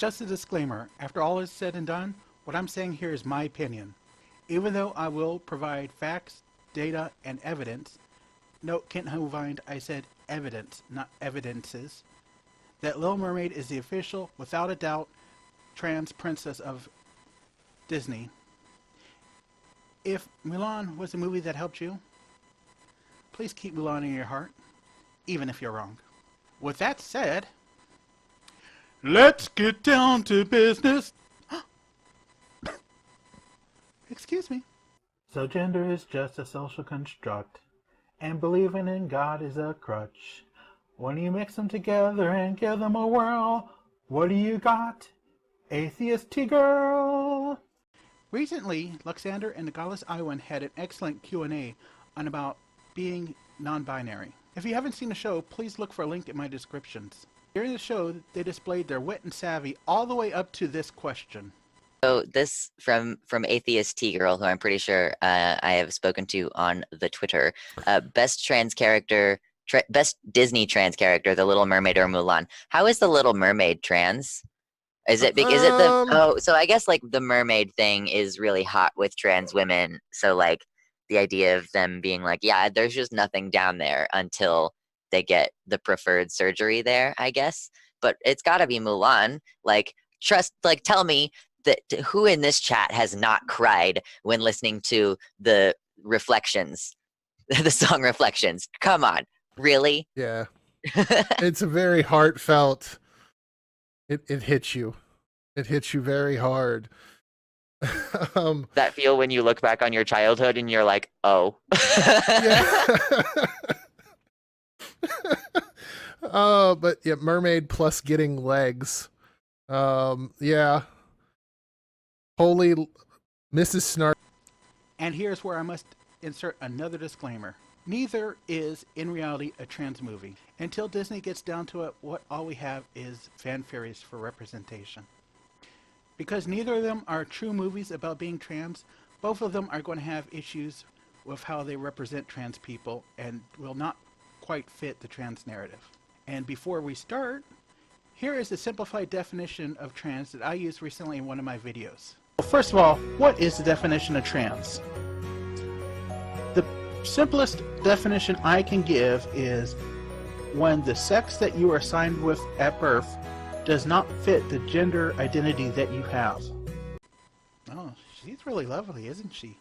Just a disclaimer, after all is said and done, what I'm saying here is my opinion. Even though I will provide facts, data, and evidence, note, Kent Hovind, I said evidence, not evidences, that Little Mermaid is the official, without a doubt, trans princess of Disney. If Mulan was a movie that helped you, please keep Mulan in your heart, even if you're wrong. With that said, let's get down to business. Excuse me. So gender is just a social construct, and believing in God is a crutch. When you mix them together and give them a whirl, what do you got? Atheist girl. Recently, Luxander and the Godless Iwan had an excellent Q&A on about being non-binary. If you haven't seen the show, please look for a link in my descriptions. During the show, they displayed their wit and savvy all the way up to this question. So this from Atheist T-Girl, who I'm pretty sure I have spoken to on the Twitter. Best trans character, best Disney trans character, The Little Mermaid or Mulan. How is The Little Mermaid trans? Is it the so I guess like the mermaid thing is really hot with trans women. So like the idea of them being like, yeah, there's just nothing down there until they get the preferred surgery there, I guess. But it's got to be Mulan. Like tell me that who in this chat has not cried when listening to the Reflections, the song Reflections? Come on, really? Yeah, it's a very heartfelt. It hits you. It hits you very hard. That feel when you look back on your childhood and you're like, oh. But yeah, mermaid plus getting legs. Yeah. Holy Mrs. Snark. And here's where I must insert another disclaimer. Neither is, in reality, a trans movie. Until Disney gets down to it, all we have is fanfares for representation. Because neither of them are true movies about being trans, both of them are going to have issues with how they represent trans people and will not quite fit the trans narrative. And before we start, here is a simplified definition of trans that I used recently in one of my videos. First of all, what is the definition of trans? The simplest definition I can give is when the sex that you are assigned with at birth does not fit the gender identity that you have. Oh, she's really lovely, isn't she?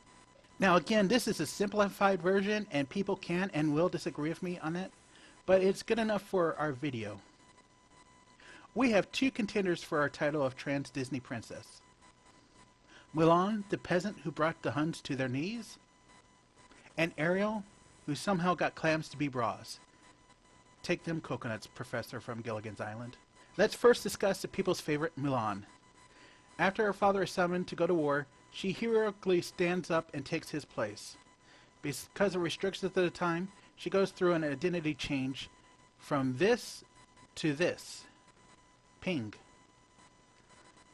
Now again, this is a simplified version and people can and will disagree with me on it, but it's good enough for our video. We have two contenders for our title of Trans Disney Princess. Mulan, the peasant who brought the Huns to their knees, and Ariel, who somehow got clams to be bras. Take them coconuts, Professor from Gilligan's Island. Let's first discuss the people's favorite, Mulan. After her father is summoned to go to war, she heroically stands up and takes his place. Because of restrictions at the time, she goes through an identity change from this to this. Ping.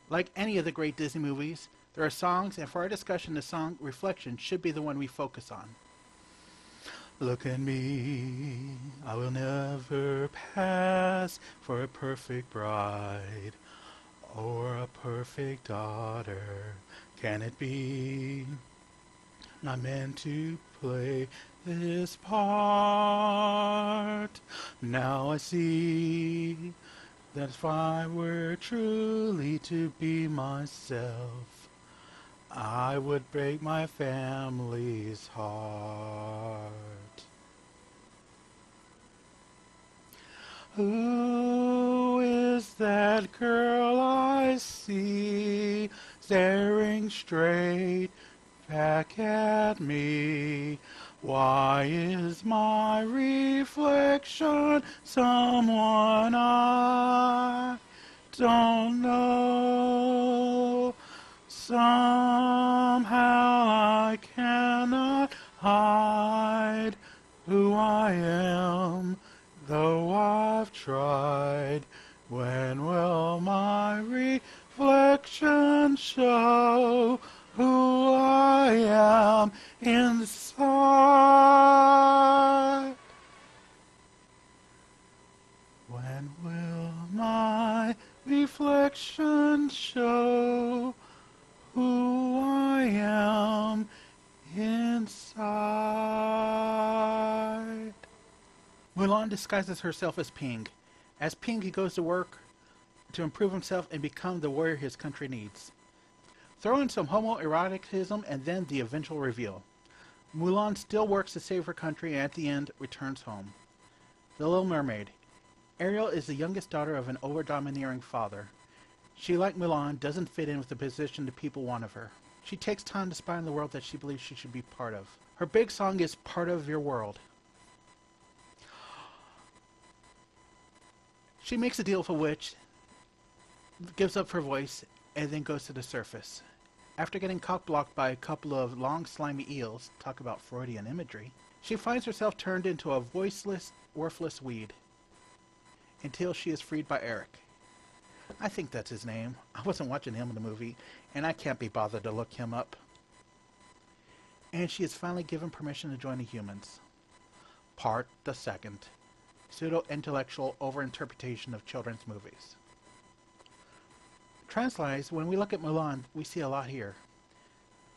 Like any of the great Disney movies, there are songs, and for our discussion, the song Reflection should be the one we focus on. Look at me, I will never pass for a perfect bride or a perfect daughter. Can it be? Not meant to play this part. Now I see that if I were truly to be myself, I would break my family's heart. Who is that girl I see staring straight back at me? Why is my reflection someone I don't know? Somehow I cannot hide who I am, though I've tried. When will my reflection show who I am inside? When will my reflection reflections show who I am inside. Mulan disguises herself as Ping. As Ping, he goes to work to improve himself and become the warrior his country needs. Throw in some homoeroticism and then the eventual reveal. Mulan still works to save her country and at the end returns home. The Little Mermaid. Ariel is the youngest daughter of an over-domineering father. She, like Mulan, doesn't fit in with the position the people want of her. She takes time to spy on the world that she believes she should be part of. Her big song is Part of Your World. She makes a deal with a witch, gives up her voice, and then goes to the surface. After getting cock-blocked by a couple of long, slimy eels, talk about Freudian imagery, she finds herself turned into a voiceless, worthless weed. Until she is freed by Eric. I think that's his name. I wasn't watching him in the movie, and I can't be bothered to look him up. And she is finally given permission to join the humans. Part the second. Pseudo-intellectual overinterpretation of children's movies. Translates, when we look at Mulan, we see a lot here.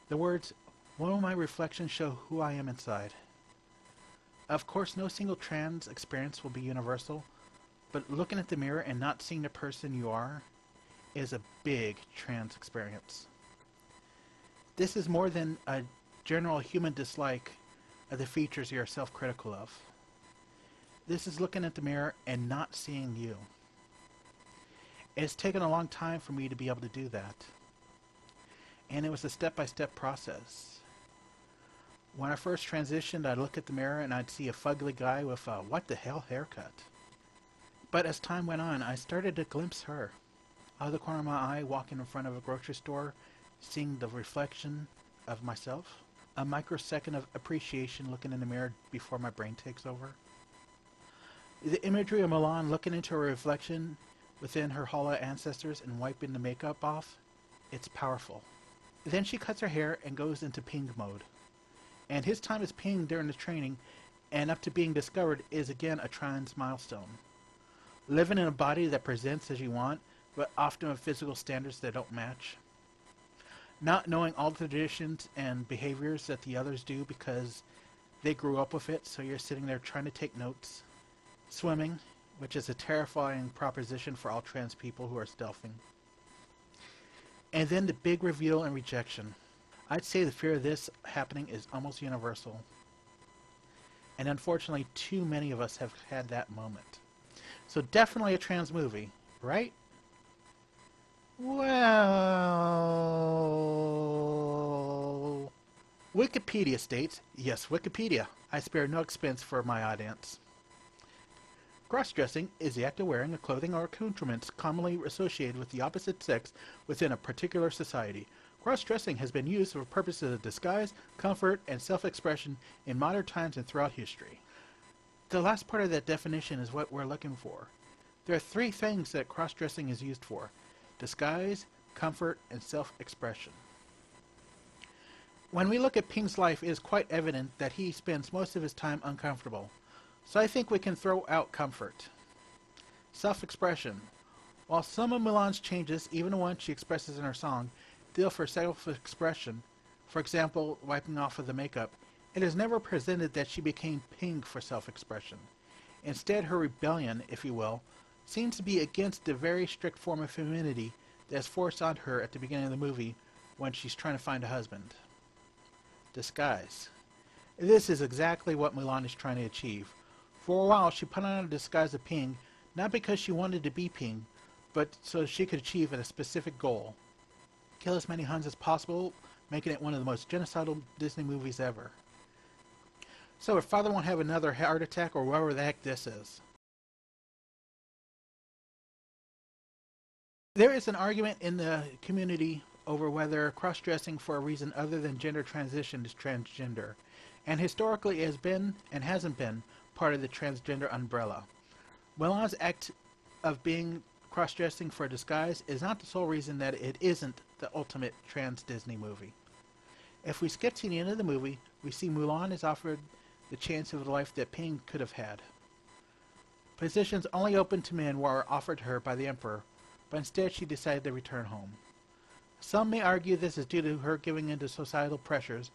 The words, "Won't my reflections show who I am inside?" Of course, no single trans experience will be universal, but looking at the mirror and not seeing the person you are is a big trans experience. This is more than a general human dislike of the features you are self-critical of. This is looking at the mirror and not seeing you. It's taken a long time for me to be able to do that. And it was a step-by-step process. When I first transitioned, I'd look at the mirror and I'd see a fugly guy with a what-the-hell haircut. But as time went on, I started to glimpse her. Out of the corner of my eye, walking in front of a grocery store, seeing the reflection of myself. A microsecond of appreciation looking in the mirror before my brain takes over. The imagery of Mulan looking into her reflection within her hollow ancestors and wiping the makeup off, it's powerful. Then she cuts her hair and goes into Ping mode. And his time as Ping during the training and up to being discovered is again a trans milestone. Living in a body that presents as you want, but often with physical standards that don't match. Not knowing all the traditions and behaviors that the others do because they grew up with it, so you're sitting there trying to take notes. Swimming, which is a terrifying proposition for all trans people who are stealthing. And then the big reveal and rejection. I'd say the fear of this happening is almost universal. And unfortunately, too many of us have had that moment. So definitely a trans movie, right? Well, Wikipedia states, yes, Wikipedia, I spare no expense for my audience. Cross-dressing is the act of wearing a clothing or accoutrements commonly associated with the opposite sex within a particular society. Cross-dressing has been used for purposes of disguise, comfort, and self-expression in modern times and throughout history. The last part of that definition is what we're looking for. There are three things that cross-dressing is used for: disguise, comfort, and self-expression. When we look at Ping's life, it is quite evident that he spends most of his time uncomfortable. So I think we can throw out comfort. Self-expression. While some of Mulan's changes, even the ones she expresses in her song, deal for self-expression, for example, wiping off of the makeup, it is never presented that she became Ping for self-expression. Instead, her rebellion, if you will, seems to be against the very strict form of femininity that is forced on her at the beginning of the movie when she's trying to find a husband. Disguise. This is exactly what Mulan is trying to achieve. For a while, she put on a disguise of Ping, not because she wanted to be Ping, but so she could achieve a specific goal. Kill as many Huns as possible, making it one of the most genocidal Disney movies ever. So her father won't have another heart attack or whatever the heck this is. There is an argument in the community over whether cross-dressing for a reason other than gender transition is transgender, and historically it has been and hasn't been part of the transgender umbrella. Mulan's act of being cross-dressing for a disguise is not the sole reason that it isn't the ultimate trans Disney movie. If we skip to the end of the movie, we see Mulan is offered the chance of the life that Ping could have had. Positions only open to men were offered her by the Emperor, but instead she decided to return home. Some may argue this is due to her giving in to societal pressures,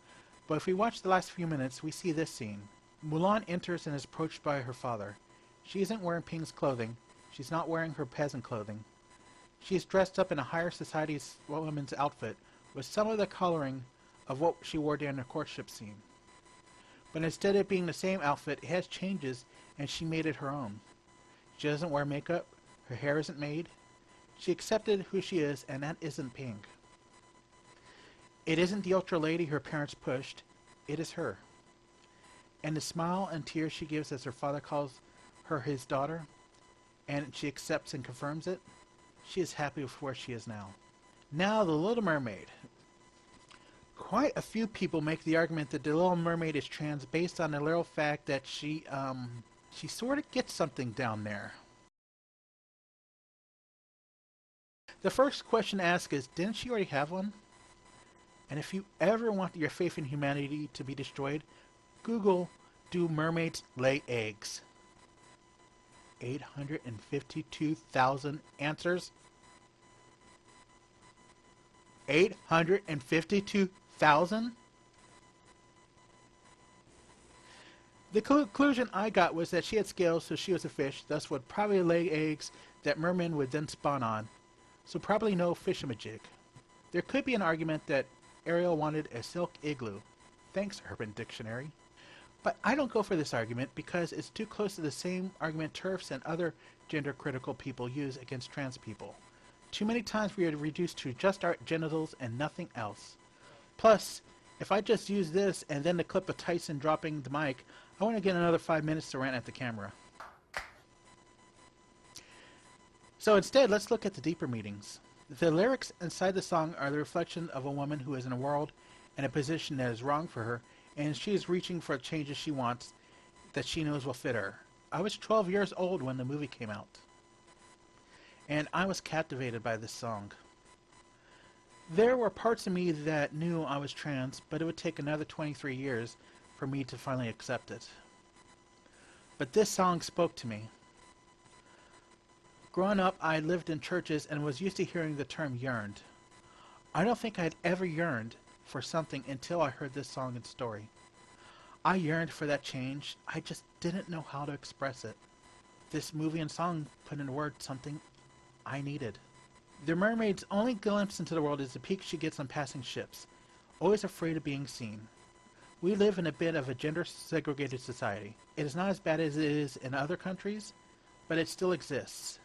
but if we watch the last few minutes, we see this scene. Mulan enters and is approached by her father. She isn't wearing Ping's clothing. She's not wearing her peasant clothing. She is dressed up in a higher society's woman's outfit with some of the coloring of what she wore during the courtship scene. But instead of being the same outfit, it has changes and she made it her own. She doesn't wear makeup. Her hair isn't made. She accepted who she is, and that isn't Ping. It isn't the ultra lady her parents pushed. It is her. And the smile and tears she gives as her father calls her his daughter, and she accepts and confirms it, she is happy with where she is now. Now, The Little Mermaid. Quite a few people make the argument that The Little Mermaid is trans based on the little fact that she sort of gets something down there. The first question to ask is, didn't she already have one? And if you ever want your faith in humanity to be destroyed, Google, do mermaids lay eggs? 852,000 answers. 852,000? The conclusion I got was that she had scales, so she was a fish, thus would probably lay eggs that mermen would then spawn on. So probably no fishamajig. There could be an argument that Ariel wanted a silk igloo. Thanks, Urban Dictionary. But I don't go for this argument because it's too close to the same argument TERFs and other gender-critical people use against trans people. Too many times we are reduced to just our genitals and nothing else. Plus, if I just use this and then the clip of Tyson dropping the mic, I want to get another 5 minutes to rant at the camera. So instead, let's look at the deeper meanings. The lyrics inside the song are the reflection of a woman who is in a world and a position that is wrong for her, and she is reaching for changes she wants that she knows will fit her. I was 12 years old when the movie came out, and I was captivated by this song. There were parts of me that knew I was trans, but it would take another 23 years for me to finally accept it. But this song spoke to me. Growing up, I lived in churches and was used to hearing the term yearned. I don't think I'd ever yearned for something until I heard this song and story. I yearned for that change. I just didn't know how to express it. This movie and song put into words something I needed. The mermaid's only glimpse into the world is the peek she gets on passing ships, always afraid of being seen. We live in a bit of a gender-segregated society. It is not as bad as it is in other countries, but it still exists.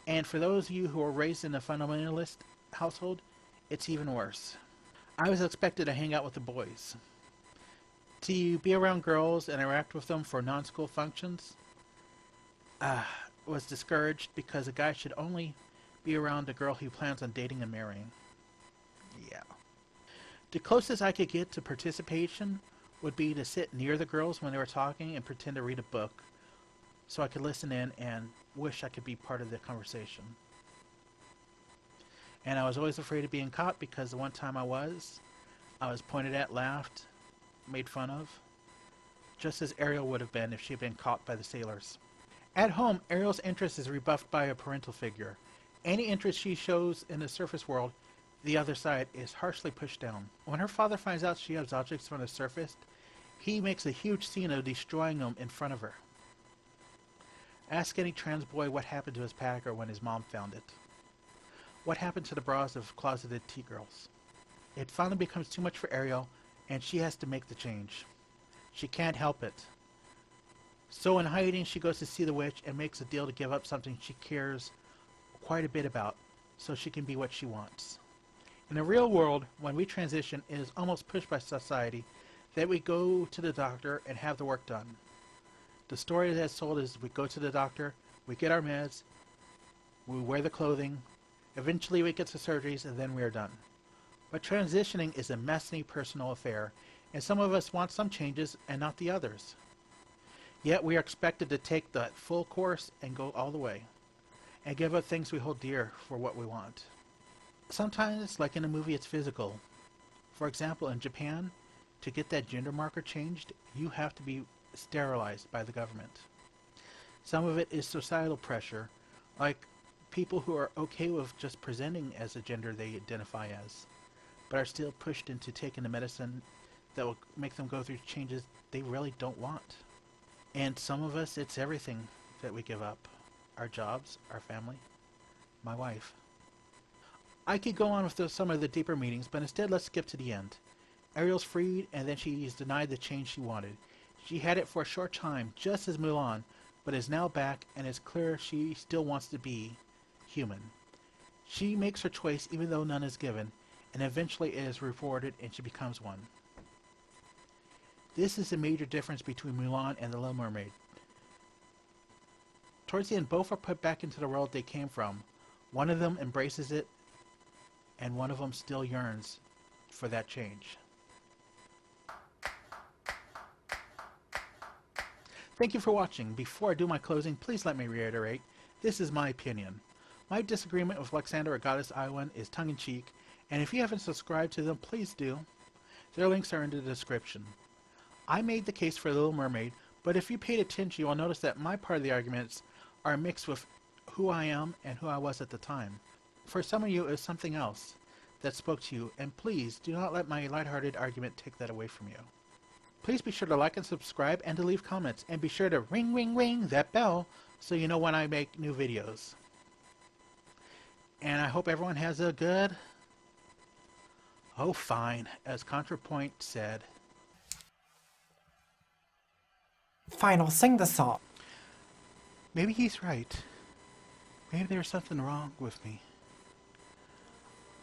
And for those of you who are raised in a fundamentalist household, it's even worse. I was expected to hang out with the boys. To be around girls and interact with them for non-school functions was discouraged because a guy should only be around a girl he plans on dating and marrying. Yeah. The closest I could get to participation would be to sit near the girls when they were talking and pretend to read a book so I could listen in and wish I could be part of the conversation. And I was always afraid of being caught because the one time I was pointed at, laughed, made fun of, just as Ariel would have been if she had been caught by the sailors. At home, Ariel's interest is rebuffed by a parental figure. Any interest she shows in the surface world, the other side, is harshly pushed down. When her father finds out she has objects from the surface, he makes a huge scene of destroying them in front of her. Ask any trans boy what happened to his packer when his mom found it. What happened to the bras of closeted T-girls? It finally becomes too much for Ariel, and she has to make the change. She can't help it. So in hiding, she goes to see the witch and makes a deal to give up something she cares quite a bit about, so she can be what she wants. In the real world, when we transition, it is almost pushed by society that we go to the doctor and have the work done. The story that's told is we go to the doctor, we get our meds, we wear the clothing, eventually we get to surgeries, and then we are done. But transitioning is a messy personal affair, and some of us want some changes and not the others. Yet we are expected to take the full course and go all the way, and give up things we hold dear for what we want. Sometimes, like in a movie, it's physical. For example, in Japan, to get that gender marker changed, you have to be sterilized by the government. Some of it is societal pressure, like people who are okay with just presenting as a gender they identify as, but are still pushed into taking the medicine that will make them go through changes they really don't want. And some of us, it's everything that we give up. Our jobs, our family, my wife. I could go on with some of the deeper meanings, but instead let's skip to the end. Ariel's freed, and then she is denied the change she wanted. She had it for a short time, just as Mulan, but is now back, and it's clear she still wants to be human. She makes her choice even though none is given, and eventually it is rewarded and she becomes one. This is a major difference between Mulan and the Little Mermaid. Towards the end, both are put back into the world they came from. One of them embraces it, and one of them still yearns for that change. Thank you for watching. Before I do my closing, please let me reiterate, this is my opinion. My disagreement with Alexander or Goddess Iwan is tongue-in-cheek, and if you haven't subscribed to them, please do. Their links are in the description. I made the case for Little Mermaid, but if you paid attention, you will notice that my part of the arguments are mixed with who I am and who I was at the time. For some of you, it was something else that spoke to you, and please do not let my lighthearted argument take that away from you. Please be sure to like and subscribe and to leave comments, and be sure to ring, ring, ring that bell so you know when I make new videos. And I hope everyone has a good... oh, fine, as ContraPoint said. Fine, I'll sing the song. Maybe he's right. Maybe there's something wrong with me.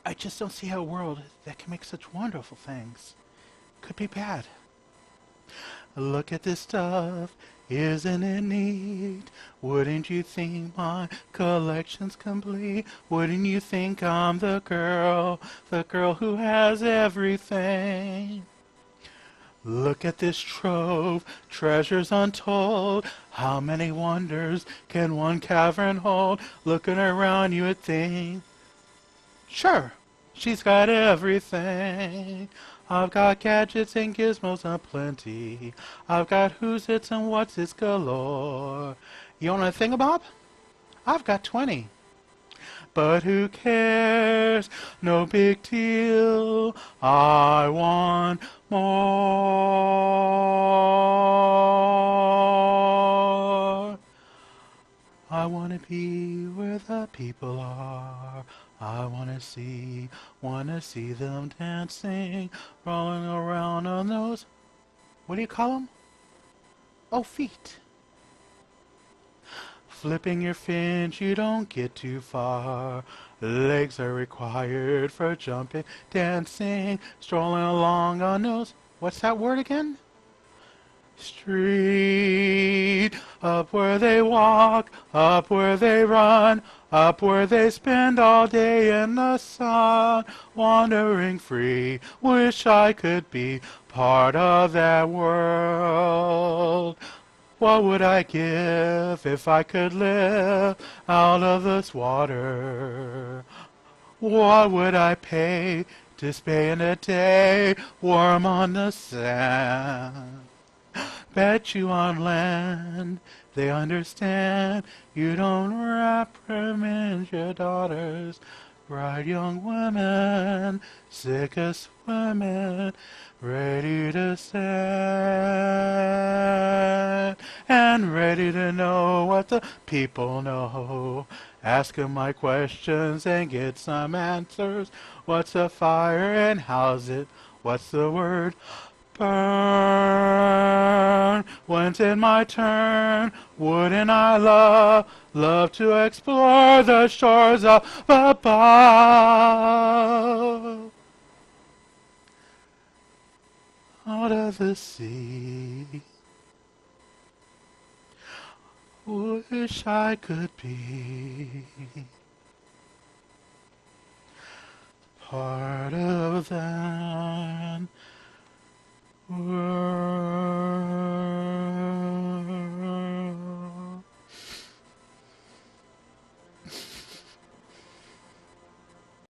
I just don't see how a world that can make such wonderful things could be bad. Look at this stuff, isn't it neat? Wouldn't you think my collection's complete? Wouldn't you think I'm the girl who has everything? Look at this trove, treasures untold. How many wonders can one cavern hold? Looking around you would think, sure, she's got everything. I've got gadgets and gizmos aplenty. I've got who's its and what's its galore. You want a thingamabob? I've got 20. But who cares? No big deal. I want more. I want to be where the people are. I want to see them dancing, rolling around on those, what do you call them? Oh, feet. Flipping your fins, you don't get too far. Legs are required for jumping, dancing, strolling along on those, what's that word again? Street, up where they walk, up where they run, up where they spend all day in the sun, wandering free. Wish I could be part of that world. What would I give if I could live out of this water? What would I pay to spend a day warm on the sand? Bet you on land they understand. You don't reprimand your daughters. Bright young women, sick of swimming, ready to stand and ready to know what the people know. Ask 'em my questions and get some answers. What's a fire and how's it? What's the word? Burn. When's it my turn? Wouldn't I love to explore the shores of above? Out of the sea, wish I could be part of that